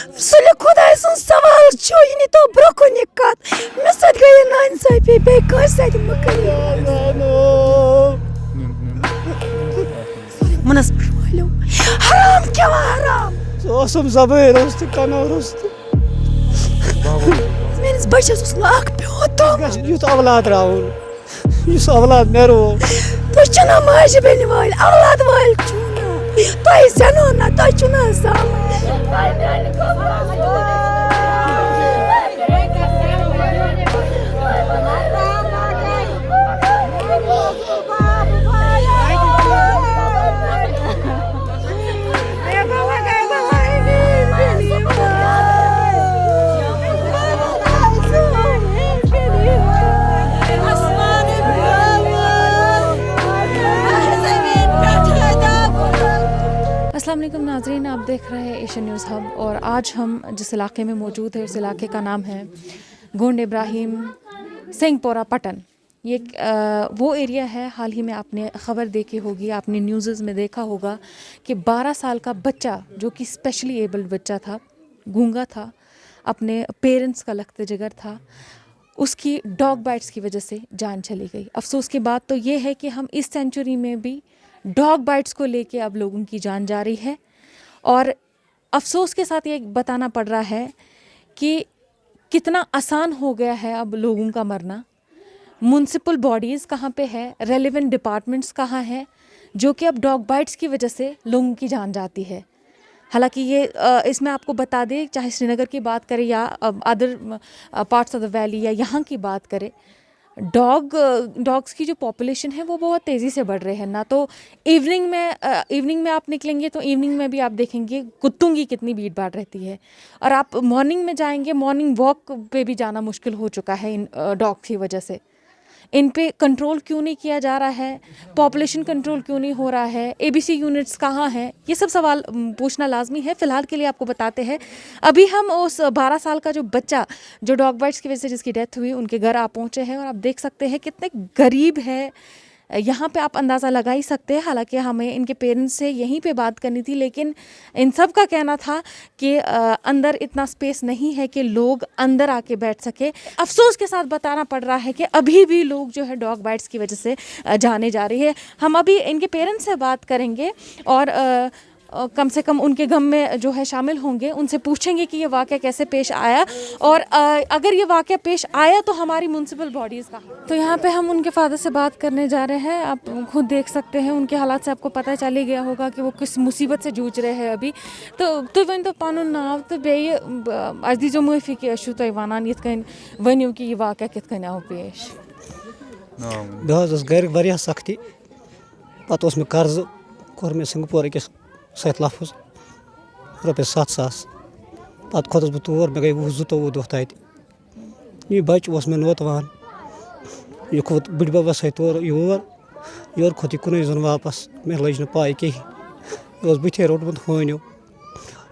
سُلہِ خۄداے سُنٛد سوال چھُ یہِ نیٖتو برٛونٛہہ کُن یہِ کَتھ مےٚ سۭتۍ گٔے یہِ نااِنصٲفی بیٚیہِ کٲنٛسہِ سۭتۍ مہٕ کٔرِو مُنَصِف والیو حرام کھٮ۪وان حرام سُہ اوسُم زبٲنۍ اوس تہٕ کَنور اوس تہٕ میٲنِس بَچَس اوس نہٕ اکھ پیوٗنٛت گژھِ یُتھ اولاد راوُن یُس اولاد مےٚ روو تُہۍ چھِو نہ ماجہِ بیٚنہِ وٲلۍ اولاد وٲلۍ چھِو نہ تۄہہِ زینو نہ تۄہہِ چھِو نہ السلام علیکم ناظرین، آپ دیکھ رہے ہیں ایشین نیوز ہب اور آج ہم جس علاقے میں موجود ہیں اس علاقے کا نام ہے گونڈ ابراہیم سنگھ پورہ پٹن. یہ وہ ایریا ہے، حال ہی میں آپ نے خبر دیکھی ہوگی، آپ نے نیوزز میں دیکھا ہوگا کہ 12 سال کا بچہ جو کہ اسپیشلی ایبلڈ بچہ تھا، گونگا تھا، اپنے پیرنٹس کا لخت جگر تھا، اس کی ڈاگ بائٹس کی وجہ سے جان چلی گئی. افسوس کی بات تو یہ ہے کہ ہم اس سینچری میں بھی ڈاگ بائٹس کو لے کے اب لوگوں کی جان جا رہی ہے، اور افسوس کے ساتھ یہ بتانا پڑ رہا ہے کہ کتنا آسان ہو گیا ہے اب لوگوں کا مرنا. میونسپل باڈیز کہاں پہ ہے، ریلیونٹ ڈپارٹمنٹس کہاں ہیں، جو کہ اب ڈاگ بائٹس کی وجہ سے لوگوں کی جان جاتی ہے. حالانکہ یہ اس میں آپ کو بتا دیں، چاہے سری نگر کی بات کرے یا other parts of the valley یا یہاں کی بات کرے، ڈاگس کی جو پاپولیشن ہے وہ بہت تیزی سے بڑھ رہے ہیں. نہ تو ایوننگ میں آپ نکلیں گے تو ایوننگ میں بھی آپ دیکھیں گے کتوں کی کتنی بھیڑ بھاڑ رہتی ہے، اور آپ مارننگ میں جائیں گے، مارننگ واک پہ بھی جانا مشکل ہو چکا ہے ان ڈاگس کی وجہ سے. ان پہ کنٹرول کیوں نہیں کیا جا رہا ہے، پاپولیشن کنٹرول کیوں نہیں ہو رہا ہے، ABC یونٹس کہاں ہیں، یہ سب سوال پوچھنا لازمی ہے. فی الحال کے لیے آپ کو بتاتے ہیں، ابھی ہم اس 12 سال کا جو بچہ جو ڈاگ بائٹس کی وجہ سے جس کی ڈیتھ ہوئی، ان کے گھر آپ پہنچے ہیں، اور آپ دیکھ سکتے ہیں کتنے غریب ہے. یہاں پہ آپ اندازہ لگا ہی سکتے ہیں. حالانکہ ہمیں ان کے پیرنٹس سے یہیں پہ بات کرنی تھی، لیکن ان سب کا کہنا تھا کہ اندر اتنا اسپیس نہیں ہے کہ لوگ اندر آ کے بیٹھ سکے. افسوس کے ساتھ بتانا پڑ رہا ہے کہ ابھی بھی لوگ جو ہے ڈاگ بائٹس کی وجہ سے جانے جا رہی ہے. ہم ابھی ان کے پیرنٹس سے بات کریں گے اور کم سے کم ان کے غم میں جو ہے شامل ہوں گے، ان سے پوچھیں گے کہ یہ واقعہ کیسے پیش آیا، اور اگر یہ واقعہ پیش آیا تو ہماری میونسپل باڈیز کا. تو یہاں پہ ہم ان کے فادر سے بات کرنے جا رہے ہیں. آپ خود دیکھ سکتے ہیں ان کے حالات سے آپ کو پتہ چل ہی گیا ہوگا کہ وہ کس مصیبت سے جوجھ رہے ہیں ابھی. تو تُہۍ ؤنۍتو پنُن ناو تہٕ بیٚیہِ اَسہِ دیٖزیو معٲفی کہِ أسۍ چھُو تۄہہِ وَنان یِتھ کٔنۍ ؤنِو کہِ یہِ واقعہ کِتھ کٔنۍ آو پیش. مےٚ حظ ٲس گرِ واریاہ سختی، پَتہٕ اوس مےٚ قرضہٕ، کوٚر مےٚ سنگپور أکِس سۭتۍ لفظ رۄپیَس 7,000. پَتہٕ کھوٚتُس بہٕ تور، مےٚ گٔے 20-22 دۄہ تَتہِ. یہِ بَچہِ اوس مےٚ نوتوان، یہِ کھوٚت بٕڈِ بَبَس سۭتۍ تورٕ یورٕ کھوٚت یہِ کُنُے زوٚن واپَس. مےٚ لٔج نہٕ پاے کِہیٖنۍ، یہِ اوس بٕتھے روٚٹمُت ہونیو.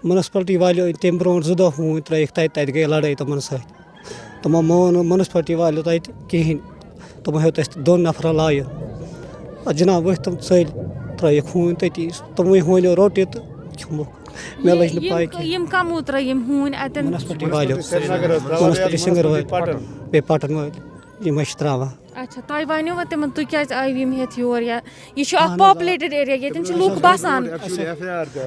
مُنسپلٹی والیو أنۍ تَمہِ برونٛٹھ 2 دۄہ ہوٗنۍ ترٛٲیِکھ تَتہِ گٔے لڑٲے تِمن سۭتۍ. تِمو مون نہٕ مُنسپلٹی والیو تَتہِ کِہیٖنۍ. تِمو ہیوٚت اَسہِ 2 نفرن لایُن. پَتہٕ جِناب ؤتھۍ تِم ژٔلۍ، ترٛٲیِکھ ہوٗنۍ تٔتی. تِموٕے ہونیو روٚٹ یہِ تہٕ کھیوٚمُکھ. مےٚ لٔج نہٕ پاے کینٛہہ. یِم کَمو ترٛٲے یِم ہوٗنۍ اَتٮ۪ن؟ مُنسپلٹی والیو، مُنسپلٹی سنگر وٲلۍ بیٚیہِ پٹن وٲلۍ، یِم ٲسۍ ترٛاوان. اچھا، تۄہہِ وَنیو وۄنۍ تِمن تُہۍ کیٛازِ آیِو یِم ہیٚتھ یور؟ یا یہِ چھُ اکھ پاپولیٹڈ ایریا، ییٚتٮ۪ن چھِ لُکھ بسان.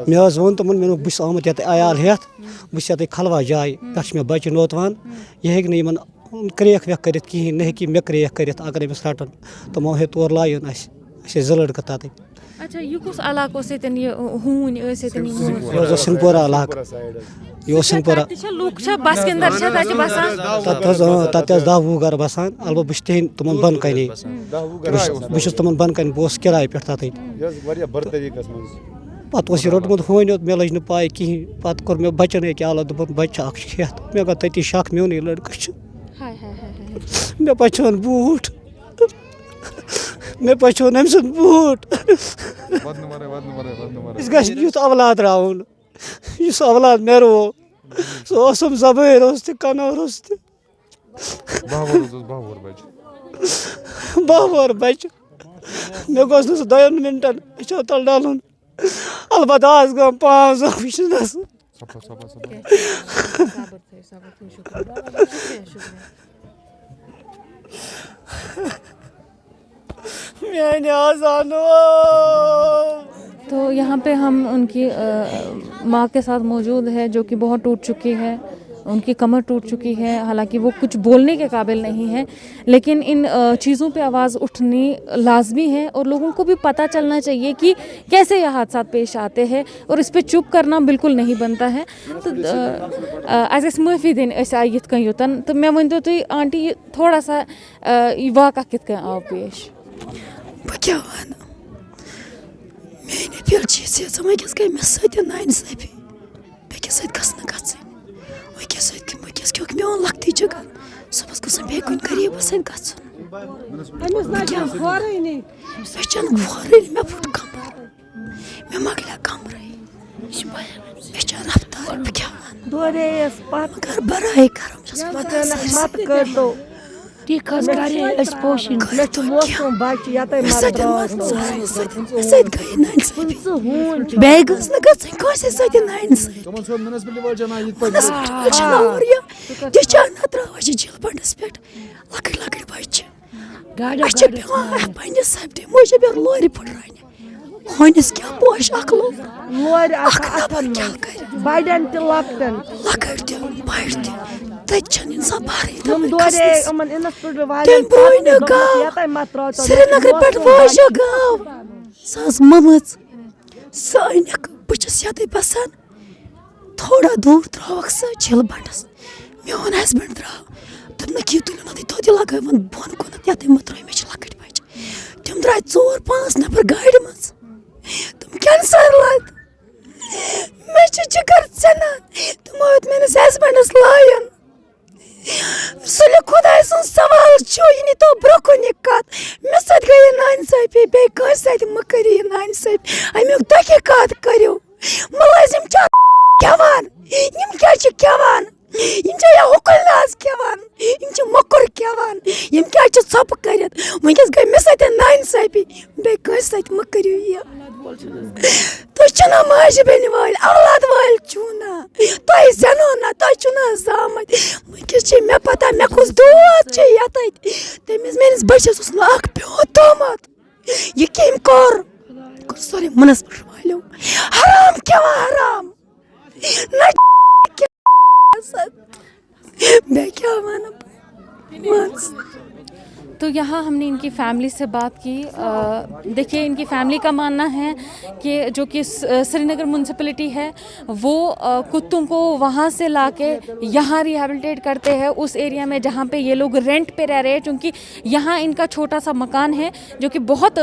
مےٚ حظ ووٚن تِمن، مےٚ دوٚپ بہٕ چھُس آمُت ییٚتہِ عیال ہٮ۪تھ، بہٕ چھُس ییٚتہِ کھلوا جایہِ، پٮ۪ٹھٕ چھُ مےٚ بچہِ نوتوان، یہِ ہیٚکہِ نہٕ یِمن کرٛیکھ ویکھ کٔرِتھ کِہیٖنۍ، نہ ہیٚکہِ مےٚ کرٛیکھ کٔرِتھ اگر أمِس رٹن. تِمو ہیوٚت تورٕ لایُن اَسہِ ٲسۍ 2 لڑکہٕ تَتٕے. اچھا، یہِ کُس علاقہٕ اوس ییٚتٮ۪ن یہِ ہوٗنۍ ٲسۍ ییٚتٮ۪ن یِم ہوٗنۍ؟ یہِ حظ اوس سنگپورہ علاقہٕ، یہِ اوس سنگپورہ. لُکھ چھا بسکِندر چھا تَتہِ بسان؟ تَتہِ حظ تَتہِ ٲسۍ 10-20 گرٕ بسان. البتہ بہٕ چھُس تِمن بۄنہٕ کَنی، بہٕ چھُس تِمن بۄنہٕ کَنہِ، بہٕ اوسُس کِراے پٮ۪ٹھ تَتٕے. پَتہٕ اوس یہِ روٚٹمُت ہونیو، مےٚ لٔج نہٕ پاے کِہیٖنۍ. پَتہٕ کوٚر مےٚ بَچن أکۍ حالت، دوٚپُن بَچہِ اکھ چھُ ہٮ۪تھ. مےٚ گوٚو تٔتی شک، میونٕے لڑکہٕ چھُ. مےٚ پَچھون بوٗٹھ، مےٚ پَچھون أمۍ سُنٛد بوٗٹھ. أسۍ گژھِ یُتھ اولاد راوُن یُس اولاد مےٚ روو. سُہ اوسُم زبٲنۍ اوس تہٕ کَنور اوس تہٕ 12 وُہُر بَچہِ. مےٚ گوٚژھ نہٕ سُہ 2 مِنٹن أچھو تل ڈَلُن. البتہ آز گوٚو 5 دۄہ وٕچھنس. تو یہاں پہ ہم ان کی ماں کے ساتھ موجود ہے جو کہ بہت ٹوٹ چکی ہے, ان کی کمر ٹوٹ چکی ہے, حالانکہ وہ کچھ بولنے کے قابل نہیں ہے, لیکن ان چیزوں پہ آواز اٹھنی لازمی ہے اور لوگوں کو بھی پتہ چلنا چاہیے کہ کیسے یہ حادثات پیش آتے ہیں اور اس پہ چپ کرنا بالکل نہیں بنتا ہے. تو اَسہِ گژھِ معٲفی دِنۍ أسۍ آیہِ یِتھ کٔنۍ یوٚتَن. تہٕ مےٚ ؤنۍتو تُہۍ آنٹی یہِ تھوڑا سا یہِ واقعہ کِتھ کٔنۍ آو پیش؟ بہٕ کیٛاہ وَنہٕ, میٛانہِ دِل چھِ یژھان وٕنۍکٮ۪س گٔے مےٚ سۭتۍ نااِنصٲفی, بیٚکِس سۭتۍ گٔژھ نہٕ گژھٕنۍ, وٕنۍکٮ۪س کیٛاہ میون لۄکٹٕے جِگر, صُبحس گوٚژھ بیٚیہِ کُنہِ غریٖبَس سۭتۍ گژھُن. مےٚ چھَنہٕ وورٕے, مےٚ پھُٹ کمر, مےٚ مۄکلیٛو کمرٕے, مےٚ چھےٚ رفتار, بہٕ کیٛاہ وَنہٕ, مگر بَرٲے کَرُن چھَس بہٕ بیٚیہِ گٔژھ نہٕ گژھٕنۍ کٲنٛسے سۭتۍ نااِنصٲفی. تہِ چھا نہ ترٛاوان چھِ جیل بنٛڈَس پٮ۪ٹھ لۄکٕٹۍ لۄکٕٹۍ بَچہِ, اَسہِ چھِ پٮ۪وان پنٛنہِ سَبدی موٗجوٗب یَتھ لورِ پھٕٹراونہِ. ہوٗنِس کیٛاہ پوش اکھ لوگ, اکھ نفر کیٛاہ کَرِ, بَڑٮ۪ن تہِ لۄکٹٮ۪ن, لۄکٕٹۍ تہِ بٔڑۍ تہِ, تَتہِ چھَنہٕ اِنسان بَرٕے. تَمہِ برٛونٛہہ گاو سرینگرٕ پٮ۪ٹھ واجا گاو, سۄ ٲس مٔمٕژ, سۄ أنِکھ, بہٕ چھَس ییٚتہِ بَسان, تھوڑا دوٗر ترٛٲوٕکھ سۄ جیل بنٛڈَس. میون ہسبنٛڈ درٛاو, دوٚپنَکھ یہِ تُلِو نہ تُہۍ توتہِ لگٲوٕن بۄن کُنَتھ یَتھٕے مہٕ ترٛٲیِو, مےٚ چھِ لۄکٕٹۍ بَچہِ. تِم درٛاے 4-5 نفر گاڑِ منٛز, تِم کینسر لد, مےٚ چھِ جِگر ژٮ۪نان, تِمو ہیوٚت میٲنِس ہسبنٛڈَس لایُن. سُلہِ خۄداے سُنٛد سوال چھُ, یہِ نیٖتو برٛونٛہہ کُن یہِ کَتھ, مےٚ سۭتۍ گٔے یہِ نااِنصٲفی, بیٚیہِ کٲنٛسہِ سۭتۍ مہٕ کٔرِو یہِ نااِنصٲفی, اَمیُک تحقیٖقات کٔرِو. مُلٲزِم چھا کھٮ۪وان, یِم کیٛاہ چھِ کھٮ۪وان, یِم چھا یا ہُکُل ناز کھٮ۪وان, یِم چھِ مۄکُر کھٮ۪وان, یِم کیٛاہ چھِ ژھۄپہٕ کٔرِتھ. وٕنۍکٮ۪س گٔے مےٚ سۭتۍ نااِنصٲفی, بیٚیہِ کٲنٛسہِ سۭتۍ مہٕ کٔرِو یہِ. تُہۍ چھِو نا ماجہِ بیٚنہِ وٲلۍ, اولاد وٲلۍ چھِو نا, تۄہہِ زینو نا, تۄہہِ چھِو نا زامٕتۍ. وٕنۍکٮ۪س چھِ مےٚ پتہ مےٚ کُس دود چھُ یَتَتھ. تٔمِس میٲنِس بٔچِس اوس نہٕ اکھ پیوٗنٛت تھوٚمُت, یہِ کٔمۍ کوٚر سورُے مُنَس پٮ۪ٹھ والیو, حرام کھٮ۪وان حرام, نہ بیٚیہِ کیٛاہ وَنہٕ بہٕ. تو یہاں ہم نے ان کی فیملی سے بات کی. دیکھیے ان کی فیملی کا ماننا ہے کہ جو کہ سری نگر میونسپلٹی ہے وہ کتوں کو وہاں سے لا کے یہاں ریہیبلیٹیٹ کرتے ہیں اس ایریا میں جہاں پہ یہ لوگ رینٹ پہ رہ رہے ہیں, چونکہ یہاں ان کا چھوٹا سا مکان ہے جو کہ بہت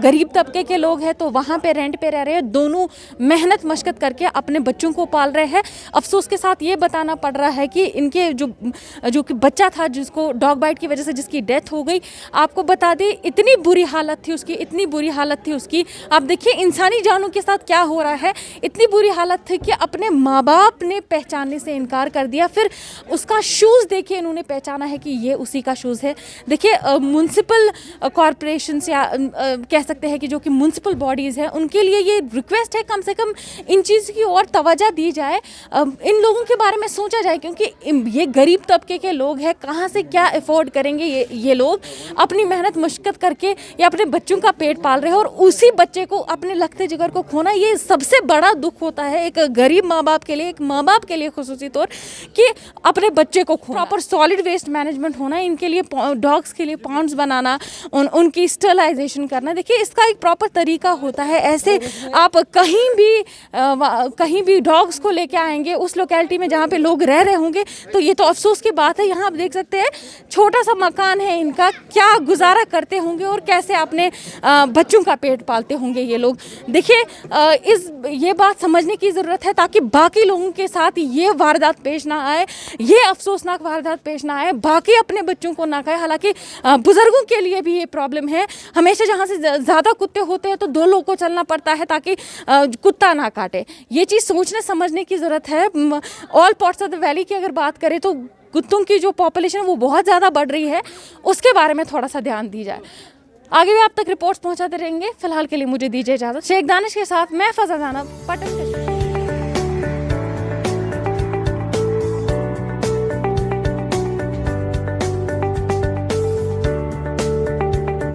غریب طبقے کے لوگ ہیں, تو وہاں پہ رینٹ پہ رہ رہے ہیں. دونوں محنت مشقت کر کے اپنے بچوں کو پال رہے ہیں. افسوس کے ساتھ یہ بتانا پڑ رہا ہے کہ ان کے جو کہ بچہ تھا جس کو ڈاگ بائٹ کی وجہ سے جس کی ڈیتھ ہو گئی, آپ کو بتا دیں اتنی بری حالت تھی اس کی, آپ دیکھیے انسانی جانوں کے ساتھ کیا ہو رہا ہے. اتنی بری حالت تھی کہ اپنے ماں باپ نے پہچاننے سے انکار کر دیا, پھر اس کا شوز دیکھے انہوں نے پہچانا ہے کہ یہ اسی کا شوز ہے. دیکھیے میونسپل کارپوریشنس یا کہہ سکتے ہیں کہ جو کہ میونسپل باڈیز ہیں ان کے لیے یہ ریکویسٹ ہے کم سے کم ان چیز کی اور توجہ دی جائے, ان لوگوں کے بارے میں سوچا جائے, کیونکہ یہ غریب طبقے کے لوگ ہیں, کہاں سے کیا افورڈ کریں گے یہ لوگ. اپنی محنت مشقت کر کے یا اپنے بچوں کا پیٹ پال رہے ہیں, اور اسی بچے کو اپنے لگتے جگر کو کھونا یہ سب سے بڑا دکھ ہوتا ہے ایک غریب ماں باپ کے لیے, ایک ماں باپ کے لیے خصوصی طور کہ اپنے بچے کو کھونا. پراپر سالڈ ویسٹ مینجمنٹ ہونا, ان کے لیے ڈاگس کے لیے پانڈس بنانا, ان کی اسٹرلائزیشن کرنا. دیکھیے اس کا ایک پراپر طریقہ ہوتا ہے. ایسے آپ کہیں بھی ڈاگس کو لے کے آئیں گے اس لوکیلٹی میں جہاں پہ لوگ رہ رہے ہوں گے, تو یہ تو افسوس کی بات ہے. یہاں آپ دیکھ سکتے ہیں چھوٹا سا مکان ہے ان کا, کیا گزارا کرتے ہوں گے اور کیسے اپنے بچوں کا پیٹ پالتے ہوں گے یہ لوگ. دیکھیے یہ بات سمجھنے کی ضرورت ہے تاکہ باقی لوگوں کے ساتھ یہ واردات پیش نہ آئے, یہ افسوسناک واردات پیش نہ آئے, باقی اپنے بچوں کو نہ کھائے. حالانکہ بزرگوں کے لیے بھی یہ پرابلم ہے, ہمیشہ جہاں سے زیادہ کتے ہوتے ہیں تو 2 لوگ کو چلنا پڑتا ہے تاکہ کتا نہ کاٹے. یہ چیز سوچنے سمجھنے کی ضرورت ہے. All parts of the valley کی اگر بات کریں تو کتوں کی جو پاپولیشن وہ بہت زیادہ بڑھ رہی ہے, اس کے بارے میں تھوڑا سا دھیان دی جائے. آگے بھی آپ تک رپورٹس پہنچاتے رہیں گے. فی الحال کے لیے مجھے دیجیے اجازت. شیخ دانش کے ساتھ میں فضا زینب, پٹن.